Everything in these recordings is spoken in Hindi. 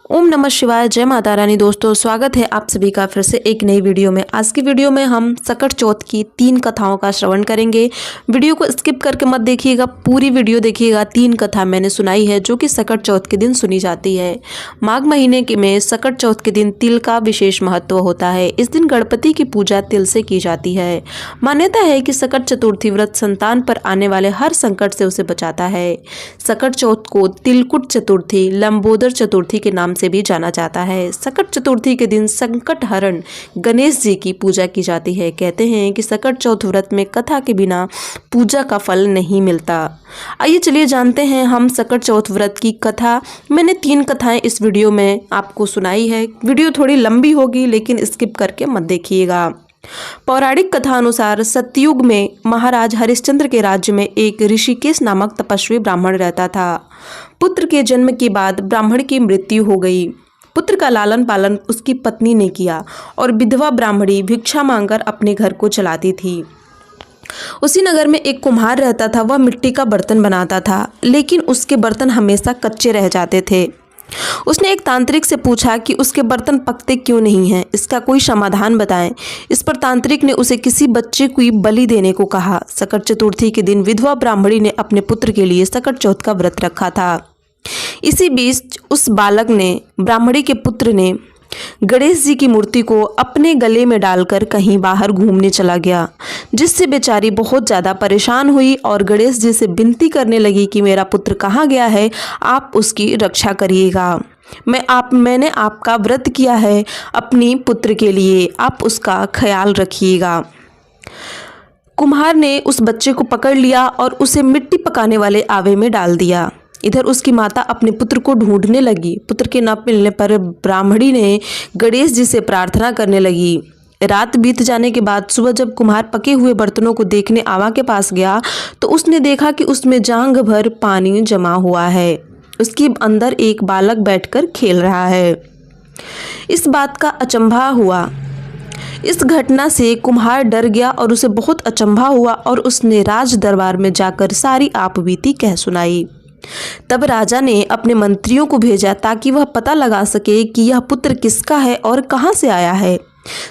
ओम नमः शिवाय। जय माता रानी। दोस्तों, स्वागत है आप सभी का फिर से एक नई वीडियो में। आज की वीडियो में हम सकट चौथ की 3 कथाओं का श्रवण करेंगे। वीडियो को स्किप करके मत देखिएगा, पूरी वीडियो देखिएगा। 3 कथा मैंने सुनाई है जो कि सकट चौथ के दिन सुनी जाती है। माघ महीने में सकट चौथ के दिन तिल का विशेष महत्व होता है। इस दिन गणपति की पूजा तिल से की जाती है। मान्यता है कि सकट चतुर्थी व्रत संतान पर आने वाले हर संकट से उसे बचाता है। सकट चौथ को तिलकुट चतुर्थी, लंबोदर चतुर्थी के नाम से भी जाना जाता है। सकट चतुर्थी के दिन संकट हरण गणेश जी की पूजा की जाती है। कहते हैं कि सकट चौथ व्रत में कथा के बिना पूजा का फल नहीं मिलता। आइए चलिए जानते हैं हम सकट चौथ व्रत की कथा। मैंने 3 कथाएं इस वीडियो में आपको सुनाई है। वीडियो थोड़ी लंबी होगी लेकिन स्किप करके मत देखिएगा। पौराणिक कथा अनुसार सतयुग में महाराज हरिश्चंद्र के राज्य में एक ऋषिकेश नामक तपस्वी ब्राह्मण रहता था। पुत्र के जन्म के बाद ब्राह्मण की मृत्यु हो गई। पुत्र का लालन पालन उसकी पत्नी ने किया और विधवा ब्राह्मणी भिक्षा मांगकर अपने घर को चलाती थी। उसी नगर में एक कुम्हार रहता था। वह मिट्टी का बर्तन बनाता था, लेकिन उसके बर्तन हमेशा कच्चे रह जाते थे। उसने एक तांत्रिक से पूछा कि उसके बर्तन पकते क्यों नहीं हैं, इसका कोई समाधान बताएं। इस पर तांत्रिक ने उसे किसी बच्चे को बलि देने को कहा। सकट चतुर्थी के दिन विधवा ब्राह्मणी ने अपने पुत्र के लिए सकट चौथ का व्रत रखा था। इसी बीच उस बालक ने, ब्राह्मणी के पुत्र ने, गणेश जी की मूर्ति को अपने गले में डालकर कहीं बाहर घूमने चला गया, जिससे बेचारी बहुत ज़्यादा परेशान हुई और गणेश जी से विनती करने लगी कि मेरा पुत्र कहाँ गया है, आप उसकी रक्षा करिएगा। मैंने आपका व्रत किया है अपनी पुत्र के लिए, आप उसका ख्याल रखिएगा। कुम्हार ने उस बच्चे को पकड़ लिया और उसे मिट्टी पकाने वाले आवे में डाल दिया। इधर उसकी माता अपने पुत्र को ढूंढने लगी। पुत्र के न मिलने पर ब्राह्मणी ने गणेश जी से प्रार्थना करने लगी। रात बीत जाने के बाद सुबह जब कुम्हार पके हुए बर्तनों को देखने आवा के पास गया तो उसने देखा कि उसमें जांघ भर पानी जमा हुआ है। उसके अंदर एक बालक बैठकर खेल रहा है। इस बात का अचंभा हुआ। इस घटना से कुम्हार डर गया और उसे बहुत अचंभा हुआ और उसने राज दरबार में जाकर सारी आपबीती कह सुनाई। तब राजा ने अपने मंत्रियों को भेजा ताकि वह पता लगा सके कि यह पुत्र किसका है और कहां से आया है।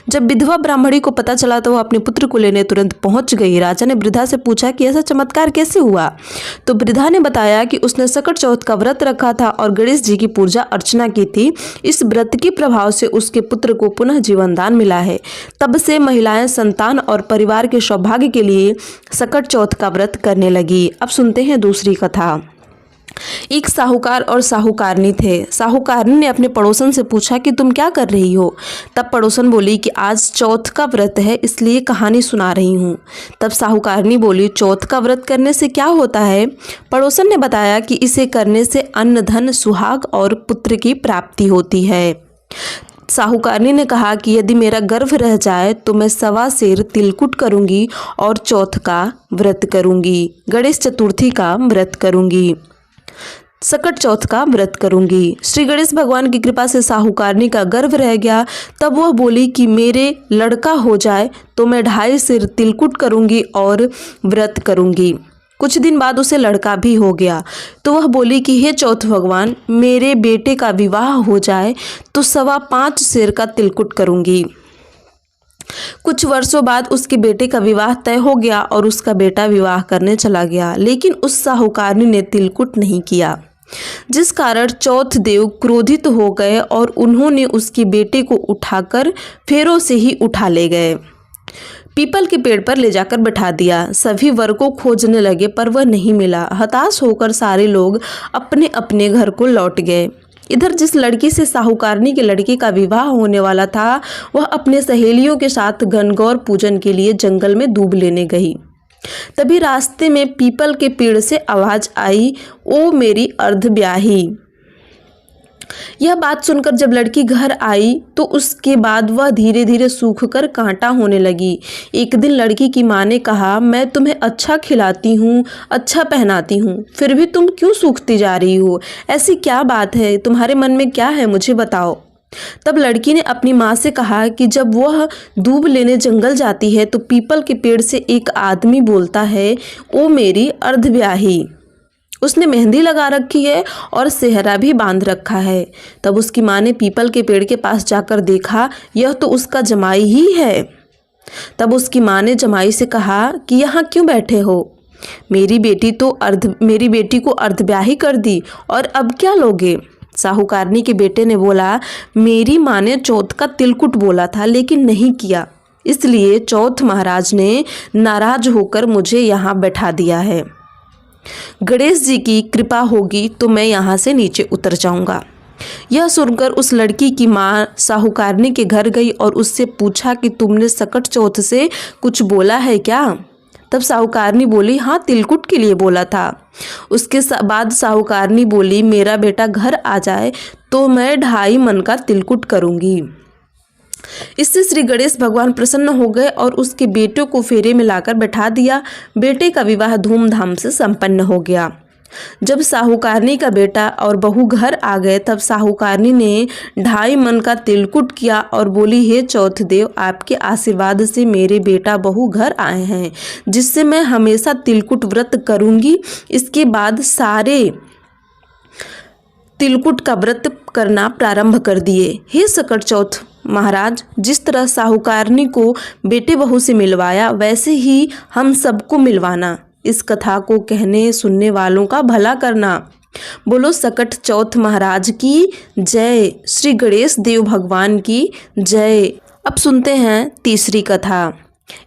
जब विधवा ब्राह्मणी को पता चला तो वह अपने पुत्र को लेने तुरंत पहुंच गई। राजा ने वृद्धा से पूछा कि ऐसा चमत्कार कैसे हुआ, तो वृद्धा ने बताया कि उसने सकट चौथ का व्रत रखा था और गणेश जी की पूजा अर्चना की थी। इस व्रत के प्रभाव से उसके पुत्र को पुनः जीवन दान मिला है। तब से महिलाएं संतान और परिवार के सौभाग्य के लिए सकट चौथ का व्रत करने लगी। अब सुनते हैं दूसरी कथा। एक साहूकार और साहूकारनी थे। साहूकारनी ने अपने पड़ोसन से पूछा कि तुम क्या कर रही हो। तब पड़ोसन बोली कि आज चौथ का व्रत है इसलिए कहानी सुना रही हूँ। तब साहूकारनी बोली, चौथ का व्रत करने से क्या होता है। पड़ोसन ने बताया कि इसे करने से अन्न धन सुहाग और पुत्र की प्राप्ति होती है। साहूकारनी ने कहा कि यदि मेरा गर्भ रह जाए तो मैं 1.25 सेर तिलकुट करूंगी और चौथ का व्रत करूंगी, गणेश चतुर्थी का व्रत करूंगी, सकट चौथ का व्रत करूंगी। श्री गणेश भगवान की कृपा से साहूकारनी का गर्भ रह गया। तब वह बोली कि मेरे लड़का हो जाए तो मैं 2.5 सेर तिलकुट करूंगी और व्रत करूंगी। कुछ दिन बाद उसे लड़का भी हो गया तो वह बोली कि हे चौथ भगवान, मेरे बेटे का विवाह हो जाए तो 5.25 सेर का तिलकुट करूंगी। कुछ वर्षों बाद उसके बेटे का विवाह तय हो गया और उसका बेटा विवाह करने चला गया, लेकिन उस साहूकारनी ने तिलकुट नहीं किया, जिस कारण चौथ देव क्रोधित हो गए और उन्होंने उसके बेटे को उठाकर फेरों से ही उठा ले गए। पीपल के पेड़ पर ले जाकर बैठा दिया। सभी वर को खोजने लगे पर वह नहीं मिला। हताश होकर सारे लोग अपने अपने घर को लौट गए। इधर जिस लड़की से साहूकारनी के लड़के का विवाह होने वाला था वह अपने सहेलियों के साथ गणगौर पूजन के लिए जंगल में दूब लेने गई। तभी रास्ते में पीपल के पेड़ से आवाज आई, ओ मेरी अर्धब्याही। यह बात सुनकर जब लड़की घर आई तो उसके बाद वह धीरे धीरे सूखकर कांटा होने लगी। एक दिन लड़की की माँ ने कहा, मैं तुम्हें अच्छा खिलाती हूँ, अच्छा पहनाती हूँ, फिर भी तुम क्यों सूखती जा रही हो। ऐसी क्या बात है, तुम्हारे मन में क्या है, मुझे बताओ। तब लड़की ने अपनी माँ से कहा कि जब वह दूब लेने जंगल जाती है तो पीपल के पेड़ से एक आदमी बोलता है, ओ मेरी अर्धब्याही। उसने मेहंदी लगा रखी है और सेहरा भी बांध रखा है। तब उसकी माँ ने पीपल के पेड़ के पास जाकर देखा, यह तो उसका जमाई ही है। तब उसकी माँ ने जमाई से कहा कि यहाँ क्यों बैठे हो? मेरी बेटी को अर्धब्याही कर दी और अब क्या लोगे? साहूकारनी के बेटे ने बोला, मेरी माँ ने चौथ का तिलकुट बोला था लेकिन नहीं किया, इसलिए चौथ महाराज ने नाराज होकर मुझे यहाँ बैठा दिया है। गणेश जी की कृपा होगी तो मैं यहाँ से नीचे उतर जाऊँगा। यह सुनकर उस लड़की की माँ साहूकारनी के घर गई और उससे पूछा कि तुमने सकट चौथ से कुछ बोला है क्या? तब साहूकारनी बोली, हाँ, तिलकुट के लिए बोला था। उसके बाद साहूकारनी बोली, मेरा बेटा घर आ जाए तो मैं 2.5 मन का तिलकुट करूँगी। इससे श्री गणेश भगवान प्रसन्न हो गए और उसके बेटे को फेरे में लाकर बैठा दिया। बेटे का विवाह धूमधाम से संपन्न हो गया। जब साहूकारनी का बेटा और बहू घर आ गए तब साहूकारनी ने 2.5 मन का तिलकुट किया और बोली, हे चौथ देव, आपके आशीर्वाद से मेरे बेटा बहू घर आए हैं, जिससे मैं हमेशा तिलकुट व्रत करूंगी। इसके बाद सारे तिलकुट का व्रत करना प्रारंभ कर दिए। हे सकट चौथ महाराज, जिस तरह साहूकारनी को बेटे बहू से मिलवाया वैसे ही हम सबको मिलवाना। इस कथा को कहने सुनने वालों का भला करना। बोलो सकट चौथ महाराज की जय, श्री गणेश देव भगवान की जय। अब सुनते हैं तीसरी कथा।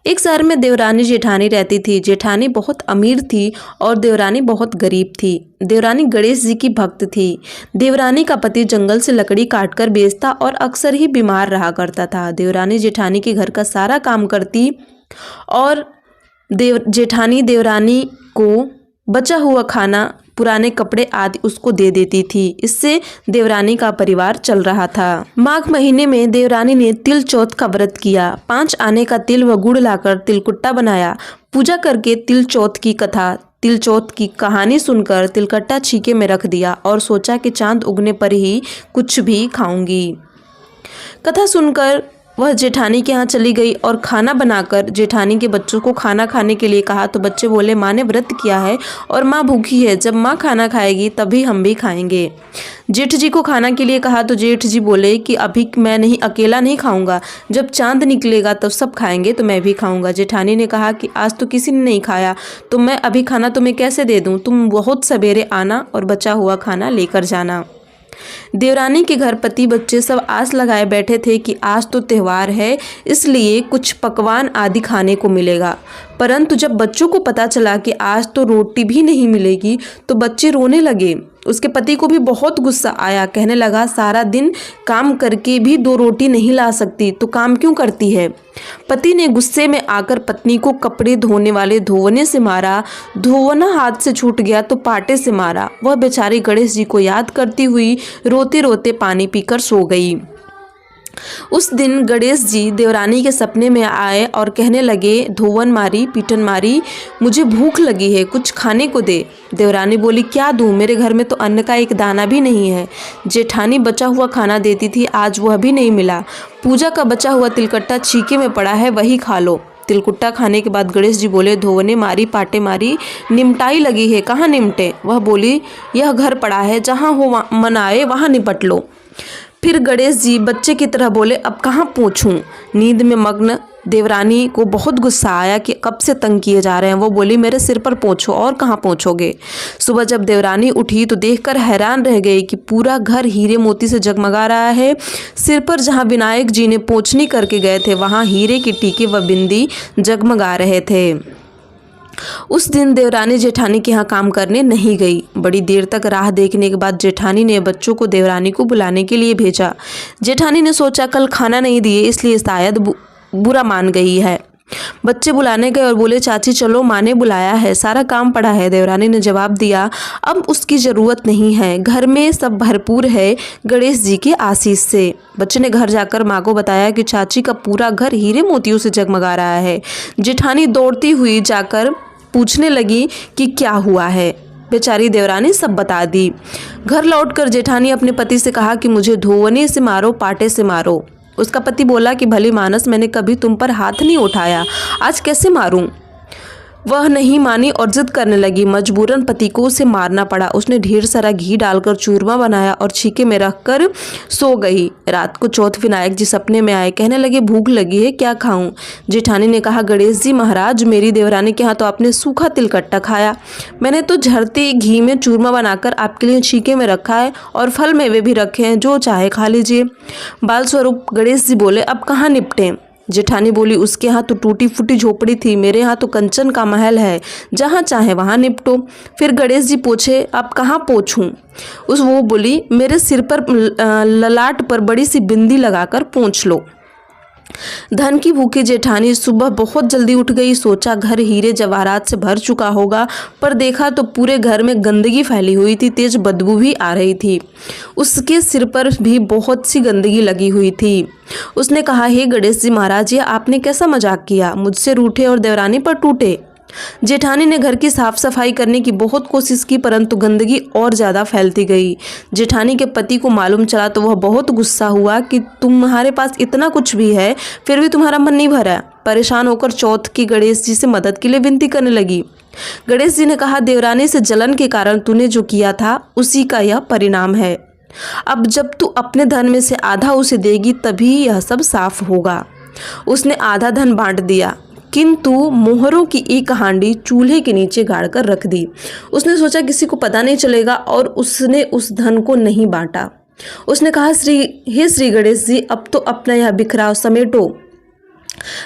एक शहर में देवरानी जेठानी रहती थी। जेठानी बहुत अमीर थी और देवरानी बहुत गरीब थी। देवरानी गणेश जी की भक्त थी। देवरानी का पति जंगल से लकड़ी काटकर बेचता और अक्सर ही बीमार रहा करता था। देवरानी जेठानी के घर का सारा काम करती और जेठानी देवरानी को बचा हुआ खाना, पुराने कपड़े आदि उसको दे देती थी। इससे देवरानी का परिवार चल रहा था। माघ महीने में देवरानी ने तिल चौथ का व्रत किया। 5 आने का तिल व गुड़ लाकर तिलकुट्टा बनाया। पूजा करके तिल चौथ की कहानी सुनकर तिलकट्टा छीके में रख दिया और सोचा कि चांद उगने पर ही कुछ भी खाऊंगी। कथा सुनकर वह जेठानी के यहाँ चली गई और खाना बनाकर जेठानी के बच्चों को खाना खाने के लिए कहा तो बच्चे बोले, माँ ने व्रत किया है और माँ भूखी है, जब माँ खाना खाएगी तभी हम भी खाएंगे। जेठ जी को खाना के लिए कहा तो जेठ जी बोले कि अभी मैं अकेला नहीं खाऊंगा, जब चांद निकलेगा तब सब खाएंगे तो मैं भी खाऊंगा। जेठानी ने कहा कि आज तो किसी ने नहीं खाया तो मैं अभी खाना तुम्हें कैसे दे दूँ, तुम बहुत सवेरे आना और बचा हुआ खाना लेकर जाना। देवरानी के घर पति बच्चे सब आस लगाए बैठे थे कि आज तो त्योहार है, इसलिए कुछ पकवान आदि खाने को मिलेगा। परंतु जब बच्चों को पता चला कि आज तो रोटी भी नहीं मिलेगी तो बच्चे रोने लगे। उसके पति को भी बहुत गुस्सा आया। कहने लगा, सारा दिन काम करके भी 2 रोटी नहीं ला सकती तो काम क्यों करती है। पति ने गुस्से में आकर पत्नी को कपड़े धोने वाले धोवने से मारा। धोवना हाथ से छूट गया तो पाटे से मारा। वह बेचारी गणेश जी को याद करती हुई रोते रोते पानी पीकर सो गई। उस दिन गणेश जी देवरानी के सपने में आए और कहने लगे, धोवन मारी पीटन मारी, मुझे भूख लगी है, कुछ खाने को दे। देवरानी बोली, क्या दूँ, मेरे घर में तो अन्न का एक दाना भी नहीं है। जेठानी बचा हुआ खाना देती थी, आज वह भी नहीं मिला। पूजा का बचा हुआ तिलकट्टा छीके में पड़ा है, वही खा लो। तिलकुट्टा खाने के बाद गणेश जी बोले, धोवने मारी पाटे मारी, निमटाई लगी है, कहाँ निमटे। वह बोली, यह घर पड़ा है, जहाँ हो मन आए वहाँ निपट लो। फिर गणेश जी बच्चे की तरह बोले, अब कहाँ पूछूं। नींद में मग्न देवरानी को बहुत गुस्सा आया कि कब से तंग किए जा रहे हैं। वो बोली, मेरे सिर पर पोंछो, और कहाँ पोंछोगे। सुबह जब देवरानी उठी तो देखकर हैरान रह गई कि पूरा घर हीरे मोती से जगमगा रहा है। सिर पर जहाँ विनायक जी ने पोंछनी करके गए थे वहाँ हीरे के टीके व बिंदी जगमगा रहे थे। उस दिन देवरानी जेठानी के यहाँ काम करने नहीं गई। बड़ी देर तक राह देखने के बाद जेठानी ने बच्चों को देवरानी को बुलाने के लिए भेजा। जेठानी ने सोचा कल खाना नहीं दिए इसलिए शायद बुरा मान गई है। बच्चे बुलाने गए और बोले, चाची चलो, माँ ने बुलाया है, सारा काम पड़ा है। देवरानी ने जवाब दिया, अब उसकी ज़रूरत नहीं है, घर में सब भरपूर है गणेश जी के आशीष से। बच्चे ने घर जाकर माँ को बताया कि चाची का पूरा घर हीरे मोतियों से जगमगा रहा है। जेठानी दौड़ती हुई जाकर पूछने लगी कि क्या हुआ है। बेचारी देवरानी सब बता दी। घर लौटकर जेठानी अपने पति से कहा कि मुझे धोवने से मारो, पाटे से मारो। उसका पति बोला कि भली मानस, मैंने कभी तुम पर हाथ नहीं उठाया, आज कैसे मारूं। वह नहीं मानी और जिद करने लगी। मजबूरन पति को उसे मारना पड़ा। उसने ढेर सारा घी डालकर चूरमा बनाया और छीके में रखकर सो गई। रात को चौथ विनायक जी सपने में आए। कहने लगे, भूख लगी है, क्या खाऊं? जेठानी ने कहा, गणेश जी महाराज, मेरी देवरानी के यहाँ तो आपने सूखा तिलकट्टा खाया। मैंने तो झरते घी में चूरमा बनाकर आपके लिए छीके में रखा है और फल मेवे भी रखे हैं, जो चाहे खा लीजिए। बाल स्वरूप गणेश जी बोले, अब कहाँ निपटें? जेठानी बोली, उसके यहाँ तो टूटी फूटी झोपड़ी थी, मेरे यहाँ तो कंचन का महल है, जहाँ चाहे वहाँ निपटो। फिर गणेश जी पूछे, अब कहाँ पोंछूं? वो बोली, मेरे सिर पर ललाट पर बड़ी सी बिंदी लगाकर पोंछ लो। धन की भूखी जेठानी सुबह बहुत जल्दी उठ गई। सोचा घर हीरे जवाहरात से भर चुका होगा, पर देखा तो पूरे घर में गंदगी फैली हुई थी, तेज बदबू भी आ रही थी। उसके सिर पर भी बहुत सी गंदगी लगी हुई थी। उसने कहा, हे गणेश जी महाराज, ये आपने कैसा मजाक किया? मुझसे रूठे और देवरानी पर टूटे। जेठानी ने घर की साफ सफाई करने की बहुत कोशिश की, परंतु गंदगी और ज़्यादा फैलती गई। जेठानी के पति को मालूम चला तो वह बहुत गुस्सा हुआ कि तुम्हारे पास इतना कुछ भी है, फिर भी तुम्हारा मन नहीं भरा। परेशान होकर चौथ की गणेश जी से मदद के लिए विनती करने लगी। गणेश जी ने कहा, देवरानी से जलन के कारण तूने जो किया था, उसी का यह परिणाम है। अब जब तू अपने धन में से आधा उसे देगी, तभी यह सब साफ होगा। उसने आधा धन बांट दिया, किंतु मोहरों की एक हांडी चूल्हे के नीचे गाड़ कर रख दी। उसने सोचा किसी को पता नहीं चलेगा, और उसने उस धन को नहीं बांटा। उसने कहा, हे श्री गणेश जी, अब तो अपना यह बिखराव समेटो।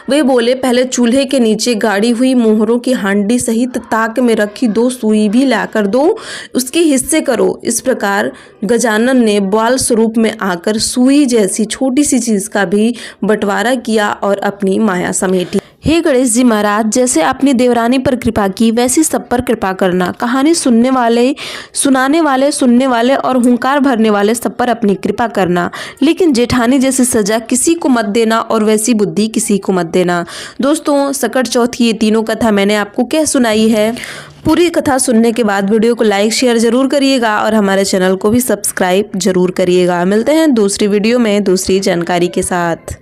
वे बोले, पहले चूल्हे के नीचे गाड़ी हुई मोहरों की हांडी सहित ताक में रखी 2 सुई भी लाकर दो, उसके हिस्से करो। इस प्रकार गजानन ने बाल स्वरूप में आकर सुई जैसी छोटी सी चीज का भी बंटवारा किया और अपनी माया समेटी। हे गणेश जी महाराज, जैसे अपनी देवरानी पर कृपा की, वैसी सब पर कृपा करना। कहानी सुनाने वाले, सुनने वाले और हुंकार भरने वाले सब पर अपनी कृपा करना, लेकिन जेठानी जैसी सजा किसी को मत देना और वैसी बुद्धि किसी को मत देना। दोस्तों, सकट चौथ की ये तीनों कथा मैंने आपको क्या सुनाई है। पूरी कथा सुनने के बाद वीडियो को लाइक शेयर जरूर करिएगा और हमारे चैनल को भी सब्सक्राइब जरूर करिएगा। मिलते हैं दूसरी वीडियो में दूसरी जानकारी के साथ।